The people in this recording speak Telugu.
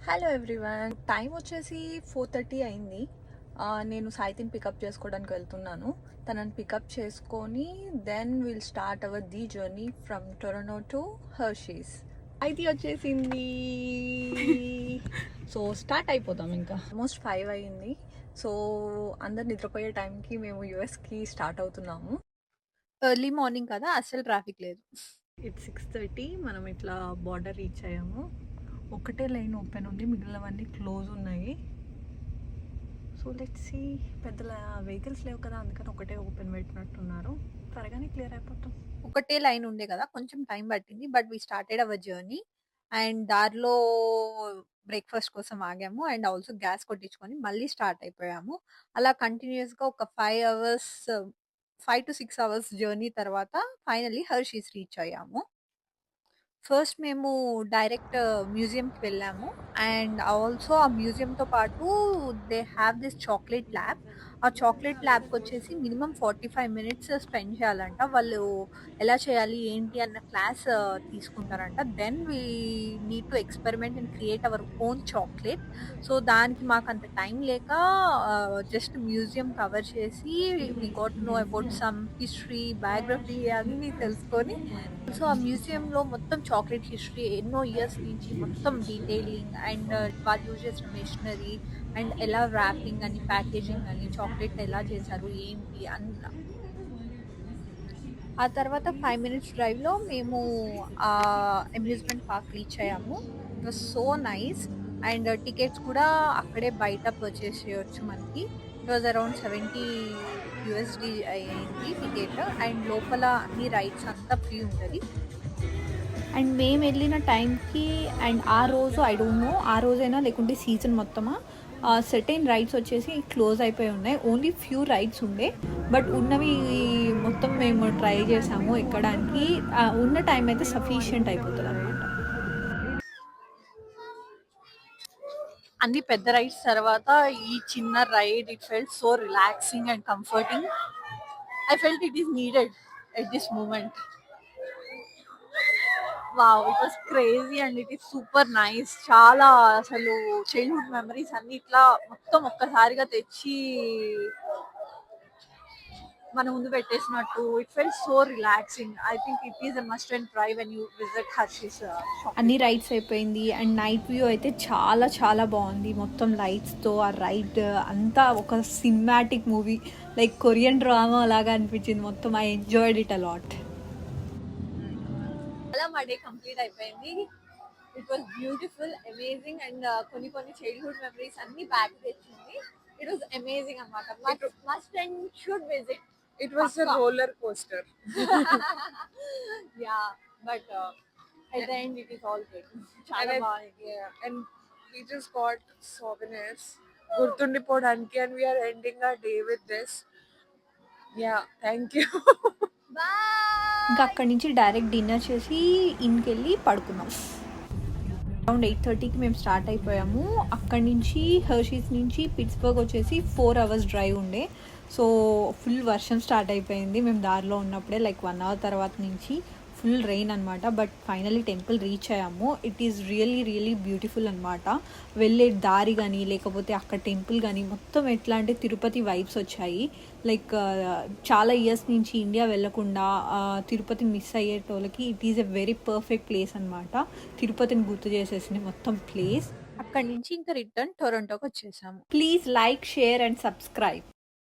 హలో ఎవ్రీవన్, టైం వచ్చేసి 4:30 అయింది. నేను సాయితిని పికప్ చేసుకోవడానికి వెళ్తున్నాను. తనని పికప్ చేసుకొని then will start our the journey from Toronto to Hershey's. అయితే వచ్చేసింది. సో స్టార్ట్ అయిపోతాం. ఇంకా ఆల్మోస్ట్ 5 అయింది. సో అందరు నిద్రపోయే టైంకి మేము యూఎస్కి స్టార్ట్ అవుతున్నాము. ఎర్లీ మార్నింగ్ కదా, అస్సలు ట్రాఫిక్ లేదు. ఇట్స్ 6:30. మనం ఇట్లా బార్డర్ రీచ్ అయ్యాము. ఒకటే లైన్ ఓపెన్ ఉంది, మిగిలినవన్నీ క్లోజ్ ఉన్నాయి. So let's see. పెద్ద వెహికల్స్ లేవు కదా, అందుకని ఒకటే ఓపెన్ పెట్టినట్టున్నారు. త్వరగానే క్లియర్ అయిపోతాం. ఒకటే లైన్ ఉండే కదా, కొంచెం టైం పట్టింది. But we started our journey. And దారిలో బ్రేక్ఫాస్ట్ కోసం ఆగాము అండ్ ఆల్సో గ్యాస్ కొట్టించుకొని మళ్ళీ స్టార్ట్ అయిపోయాము. అలా కంటిన్యూస్గా ఒక 5 అవర్స్, 5 to 6 అవర్స్ జర్నీ తర్వాత ఫైనల్లీ హర్షీస్ రీచ్ అయ్యాము. ఫస్ట్ మేము డైరెక్ట్ మ్యూజియంకి వెళ్ళాము. అండ్ ఆల్సో ఆ మ్యూజియంతో పాటు they have this chocolate lab. ఆ చాక్లెట్ ల్యాబ్కి వచ్చేసి మినిమం 45 minutes స్పెండ్ చేయాలంట. వాళ్ళు ఎలా చేయాలి ఏంటి అన్న క్లాస్ తీసుకుంటారంట. Then we need to experiment and create our own chocolate. So దానికి మాకు అంత టైం లేక జస్ట్ మ్యూజియం కవర్ చేసి we got know about some history, biography అన్నీ తెలుసుకొని, సో ఆ మ్యూజియంలో మొత్తం చాక్లెట్ హిస్టరీ ఎన్నో ఇయర్స్ నుంచి మొత్తం డీటెయిలింగ్ అండ్ వాళ్ళు యూజ్ చేసిన మెషినరీ అండ్ ఎలా ర్యాపింగ్ అని, ప్యాకేజింగ్ అని, చాక్లెట్ ఎలా చేశారు ఏంటి అంతా. ఆ తర్వాత 5 minutes డ్రైవ్లో మేము ఆ అమ్యూజ్మెంట్ పార్క్ రీచ్ అయ్యాము. It was so nice. And tickets కూడా అక్కడే బయట పర్చేస్ చేయొచ్చు మనకి. ఇట్ వాజ్ అరౌండ్ $70 అయ్యింది టికెట్. అండ్ లోపల అన్ని రైడ్స్ అంతా ఫ్రీ ఉంటుంది. అండ్ మేము వెళ్ళిన టైంకి అండ్ ఆ రోజు ఐ డోంట్ నో ఆ రోజైనా లేకుంటే సీజన్ మొత్తమా సర్టెన్ రైడ్స్ వచ్చేసి క్లోజ్ అయిపోయి ఉన్నాయి. ఓన్లీ ఫ్యూ రైడ్స్ ఉండే. బట్ ఉన్నవి మొత్తం మేము ట్రై చేసాము ఎక్కడానికి. ఉన్న టైం అయితే సఫిషియంట్ అయిపోతుంది అనమాట. అన్ని పెద్ద రైడ్స్ తర్వాత ఈ చిన్న ride it felt so relaxing and comforting. I felt it is needed at this moment. Wow, it was crazy and it is super nice. చాలా అసలు చైల్డ్హుడ్ మెమరీస్ అన్ని ఇట్లా మొత్తం ఒక్కసారిగా తెచ్చి మన ముందు పెట్టేసినట్టు. It fell so relaxing. I think it is a must and try when you visit Hershey's. అన్ని రైడ్స్ అయిపోయింది అండ్ నైట్ వ్యూ అయితే చాలా చాలా బాగుంది. మొత్తం లైట్స్తో ఆ రైడ్ అంతా ఒక cinematic movie, like Korean drama లాగా అనిపించింది మొత్తం. I enjoyed it a lot. అలా మా డే కంప్లీట్ అయిపోయింది. It was beautiful, amazing and కొన్ని కొన్ని చైల్డ్హుడ్ మెమరీస్ అన్ని బ్యాక్ తెచ్చింది. ఇట్ వాస్ అమేజింగ్ అనమాట. Must and should visit. It was a roller coaster. Yeah, but at the end it is all good. చాలా బాగుంది. And we just got souvenirs. Gurtundipodanki, and we are ending our day with this. Yeah, thank you. ఇంకా అక్కడి నుంచి డైరెక్ట్ డిన్నర్ చేసి ఇంటికి వెళ్ళి పడుకున్నాం. అరౌండ్ 8:30కి మేము స్టార్ట్ అయిపోయాము. అక్కడి నుంచి హర్షీస్ నుంచి పిట్స్బర్గ్ వచ్చేసి 4 hours డ్రైవ్ ఉండే. సో ఫుల్ వర్షం స్టార్ట్ అయిపోయింది మేము దారిలో ఉన్నప్పుడే, లైక్ 1 hour తర్వాత నుంచి ఫుల్ రెయిన్ అనమాట. బట్ ఫైనలీ టెంపుల్ రీచ్ అయ్యాము. It is really really beautiful అనమాట. వెళ్ళే దారి కానీ లేకపోతే అక్కడ టెంపుల్ కానీ మొత్తం ఎట్లా అంటే తిరుపతి వైబ్స్ వచ్చాయి. లైక్ చాలా ఇయర్స్ నుంచి ఇండియా వెళ్ళకుండా తిరుపతి మిస్ అయ్యేటోళ్ళకి it is a very perfect place అనమాట. తిరుపతిని గుర్తు చేసేసింది మొత్తం ప్లేస్. అక్కడి నుంచి ఇంకా రిటర్న్ టొరంటోకి వచ్చేసాము. Please like, share and subscribe.